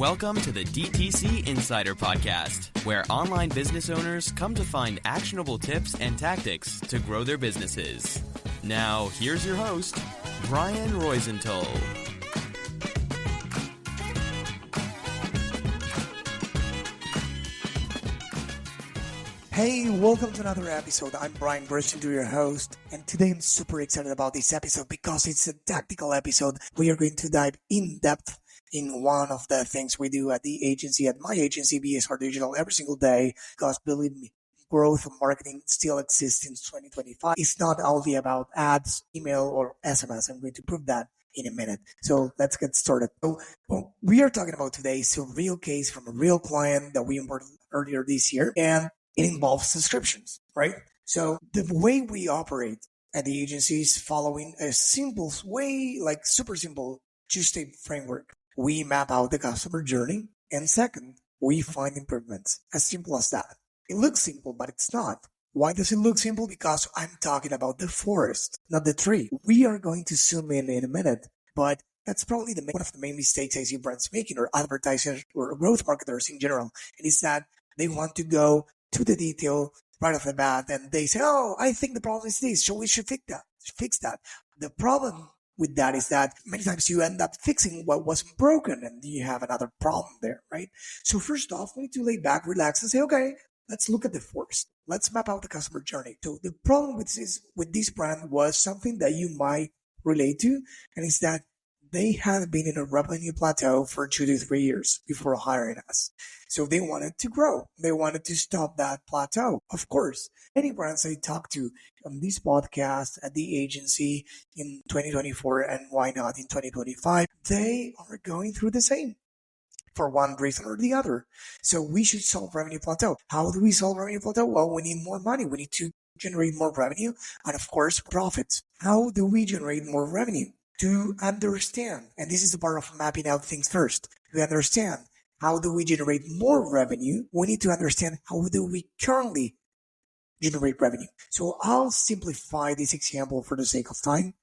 Welcome to the DTC Insider podcast, where online business owners come to find actionable tips and tactics to grow their businesses. Now, here's your host, Brian Roisentul. Hey, welcome to another episode. I'm Brian Roisentul, your host, and today I'm super excited about this episode because it's a tactical episode. We are going to dive in depth in one of the things we do at the agency, at my agency, BSR Digital, every single day, because believe me, growth marketing still exists in 2025. It's not only about ads, email, or SMS. I'm going to prove that in a minute. So let's get started. So what we are talking about today is a real case from a real client that we imported earlier this year, and it involves subscriptions, right? So the way we operate at the agency is following a simple way, like super simple two-step framework. We map out the customer journey, and second, we find improvements. As simple as that. It looks simple, but it's not. Why does it look simple? Because I'm talking about the forest, not the tree. We are going to zoom in a minute, but that's probably one of the main mistakes I see brands making, or advertisers or growth marketers in general. And it's that they want to go to the detail right off the bat, and they say, "Oh, I think the problem is this, so we should fix that." The problem with that is that many times you end up fixing what wasn't broken, and you have another problem there, right? So first off, we need to lay back, relax, and say, okay, let's look at the forest. Let's map out the customer journey. So the problem with this brand was something that you might relate to, and it's that they had been in a revenue plateau for 2 to 3 years before hiring us. So they wanted to grow. They wanted to stop that plateau. Of course, any brands I talk to on this podcast at the agency in 2024, and why not in 2025, they are going through the same for one reason or the other. So we should solve revenue plateau. How do we solve revenue plateau? Well, we need more money. We need to generate more revenue and, of course, profits. How do we generate more revenue? To understand, and this is the part of mapping out things first, to understand how do we generate more revenue, we need to understand how do we currently generate revenue. So I'll simplify this example for the sake of time,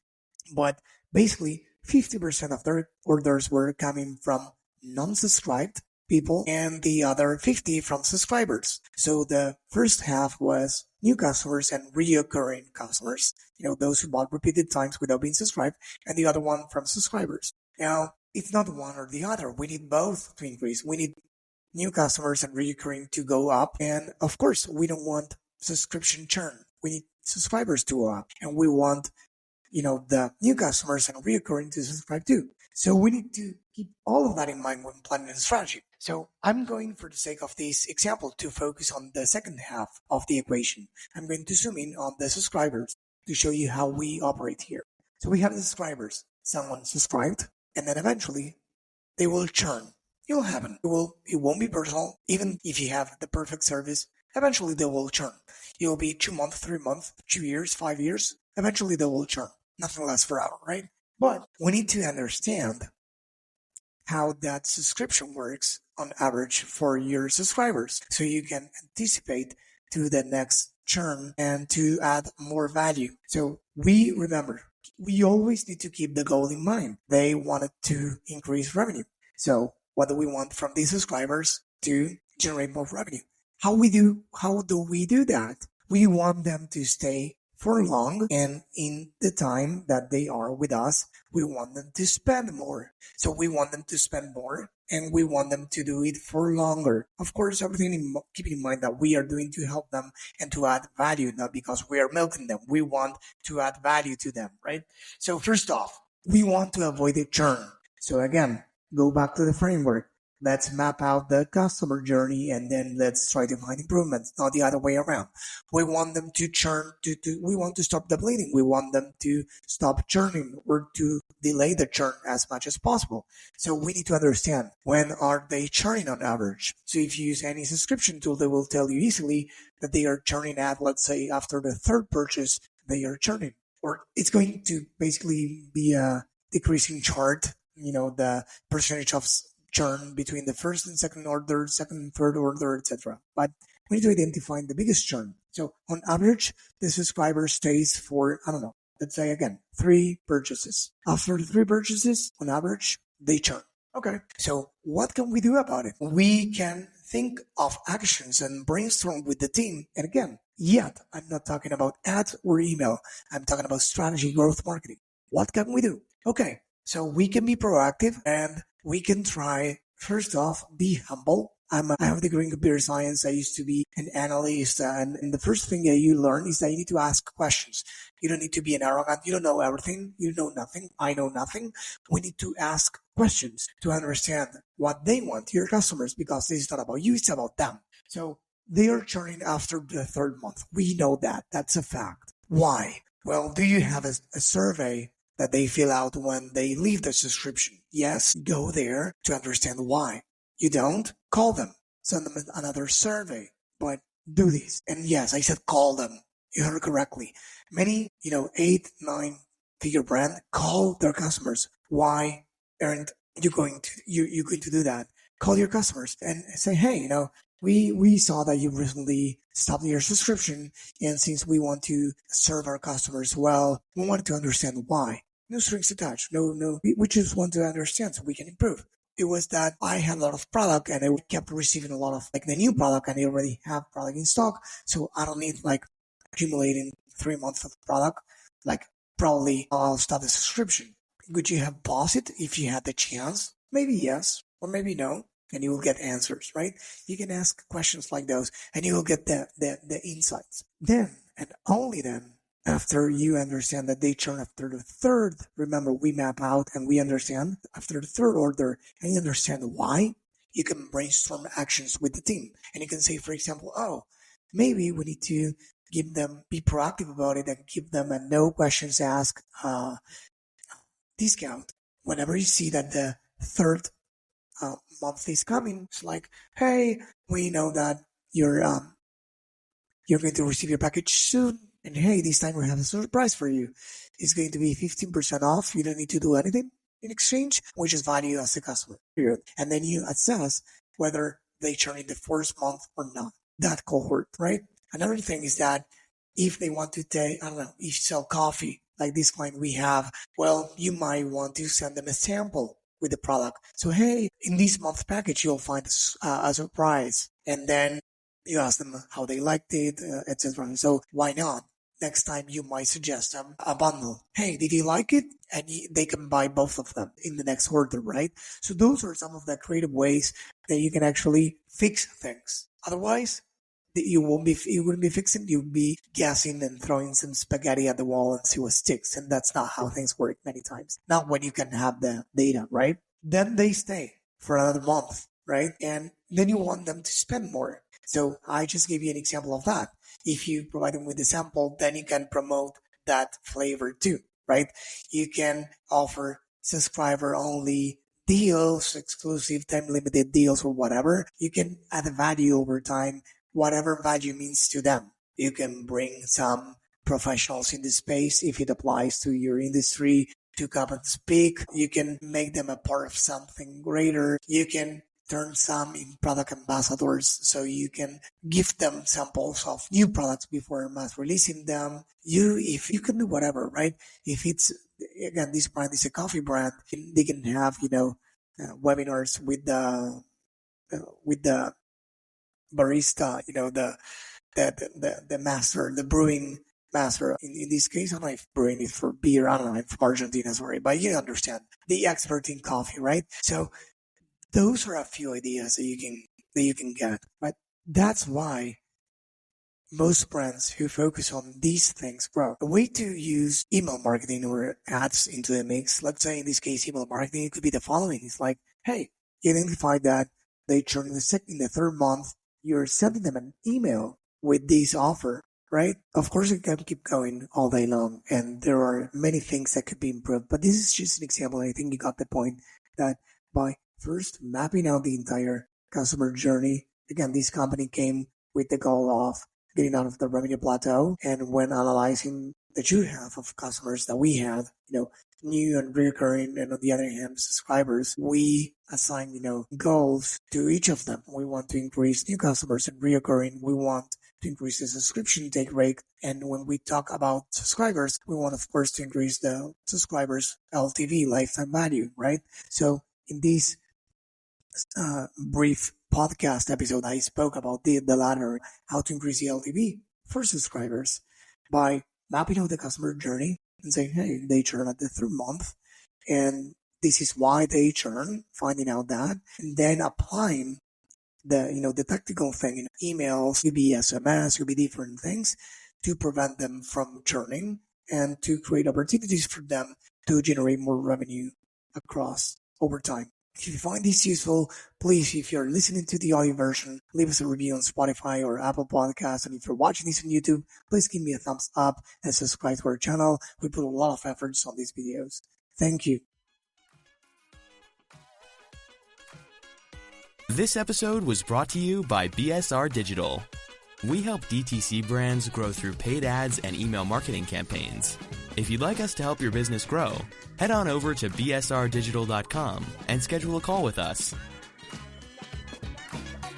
but basically 50% of their orders were coming from non-subscribed people and the other 50 from subscribers. So the first half was new customers and reoccurring customers, those who bought repeated times without being subscribed, and the other one from subscribers. Now, it's not one or the other. We need both to increase. We need new customers and reoccurring to go up. And of course, we don't want subscription churn. We need subscribers to go up. And we want, the new customers and reoccurring to subscribe too. So we need to keep all of that in mind when planning a strategy. So I'm going, for the sake of this example, to focus on the second half of the equation. I'm going to zoom in on the subscribers to show you how we operate here. So we have the subscribers. Someone subscribed, and then eventually they will churn. It will happen. It won't be personal. Even if you have the perfect service, eventually they will churn. It will be 2 months, 3 months, 2 years, 5 years. Eventually they will churn. Nothing lasts forever, right? But we need to understand how that subscription works on average for your subscribers, so you can anticipate to the next churn and to add more value. So we always need to keep the goal in mind. They wanted to increase revenue. So what do we want from these subscribers? To generate more revenue. How do we do that? We want them to stay for long, and in the time that they are with us, we want them to spend more. So we want them to spend more, and we want them to do it for longer. Of course, keeping in mind that we are doing to help them and to add value, not because we are milking them. We want to add value to them, right? So first off, we want to avoid the churn. So again, go back to the framework. Let's map out the customer journey, and then let's try to find improvements, not the other way around. We want them to churn, we want to stop the bleeding. We want them to stop churning or to delay the churn as much as possible. So we need to understand, when are they churning on average? So if you use any subscription tool, they will tell you easily that they are churning at, let's say, after the third purchase, they are churning. Or it's going to basically be a decreasing chart, the percentage of churn between the first and second order, second and third order, etc. But we need to identify the biggest churn. So on average, the subscriber stays for, let's say again, 3 purchases. After the 3 purchases, on average, they churn. Okay, so what can we do about it? We can think of actions and brainstorm with the team. And again, yet I'm not talking about ads or email. I'm talking about strategy, growth marketing. What can we do? Okay, so we can be proactive and we can try, first off, be humble. I have a degree in computer science. I used to be an analyst. And the first thing that you learn is that you need to ask questions. You don't need to be an arrogant. You don't know everything. You know nothing. I know nothing. We need to ask questions to understand what they want, your customers, because this is not about you. It's about them. So they are churning after the third month. We know that. That's a fact. Why? Well, do you have a survey that they fill out when they leave the subscription? Yes, go there to understand why. You don't? Call them. Send them another survey. But do this. And yes, I said call them. You heard correctly. Many, 8, 9-figure brand call their customers. Why aren't you going to do that? Call your customers and say, hey, we saw that you recently stopped your subscription, and since we want to serve our customers well, we wanted to understand why. No strings attached. No. We just want to understand so we can improve. It was that I had a lot of product and I kept receiving a lot of the new product, and I already have product in stock. So I don't need accumulating 3 months of product. Probably I'll stop the subscription. Would you have paused it if you had the chance? Maybe yes, or maybe no. And you will get answers, right? You can ask questions like those and you will get the insights. Then, and only then, after you understand that they churn after the third, remember we map out and we understand after the third order and you understand why, you can brainstorm actions with the team. And you can say, for example, maybe we need to be proactive about it and give them a no questions asked discount. Whenever you see that the third month is coming, it's like, hey, we know that you're going to receive your package soon. And hey, this time we have a surprise for you. It's going to be 15% off. You don't need to do anything in exchange. We just value you as a customer. Period. And then you assess whether they churn in the first month or not. That cohort, right? Another thing is that if they want to take, if you sell coffee, like this client we have, well, you might want to send them a sample with the product. So, hey, in this month package, you'll find a surprise. And then you ask them how they liked it, etc. So why not? Next time you might suggest them a bundle. Hey, did you like it? And they can buy both of them in the next order, right? So those are some of the creative ways that you can actually fix things. Otherwise, you wouldn't be fixing, you'd be guessing and throwing some spaghetti at the wall and see what sticks. And that's not how things work many times. Not when you can have the data, right? Then they stay for another month, right? And then you want them to spend more. So I just gave you an example of that. If you provide them with the sample, then you can promote that flavor too, right? You can offer subscriber only deals, exclusive time limited deals or whatever. You can add value over time, whatever value means to them. You can bring some professionals in the space if it applies to your industry to come and speak. You can make them a part of something greater. You can turn some in product ambassadors, so you can give them samples of new products before mass releasing them. If you can do whatever, right? If it's, again, this brand is a coffee brand, they can have, webinars with the barista, the master, the brewing master. In this case, I don't know if brewing is for beer. I don't know. I'm from Argentina, sorry, but you understand, the expert in coffee, right? So those are a few ideas that you can get. But that's why most brands who focus on these things grow. A way to use email marketing or ads into the mix, let's say in this case, email marketing, it could be the following. It's like, hey, you identified that they churn in the third month, you're sending them an email with this offer, right? Of course, it can keep going all day long, and there are many things that could be improved. But this is just an example. I think you got the point that by first mapping out the entire customer journey. Again, this company came with the goal of getting out of the revenue plateau. And when analyzing the true health of customers that we had, new and recurring, and on the other hand, subscribers, we assign, goals to each of them. We want to increase new customers and recurring. We want to increase the subscription take rate. And when we talk about subscribers, we want, of course, to increase the subscribers' LTV, lifetime value, right? So in this brief podcast episode, I spoke about the latter, how to increase the LTV for subscribers by mapping out the customer journey and saying, hey, they churn at the third month, and this is why they churn, finding out that, and then applying the tactical thing. Emails, could be SMS, could be different things to prevent them from churning and to create opportunities for them to generate more revenue across over time. If you find this useful, please, if you're listening to the audio version, leave us a review on Spotify or Apple Podcasts. And if you're watching this on YouTube, please give me a thumbs up and subscribe to our channel. We put a lot of efforts on these videos. Thank you. This episode was brought to you by BSR Digital. We help DTC brands grow through paid ads and email marketing campaigns. If you'd like us to help your business grow, head on over to bsrdigital.com and schedule a call with us.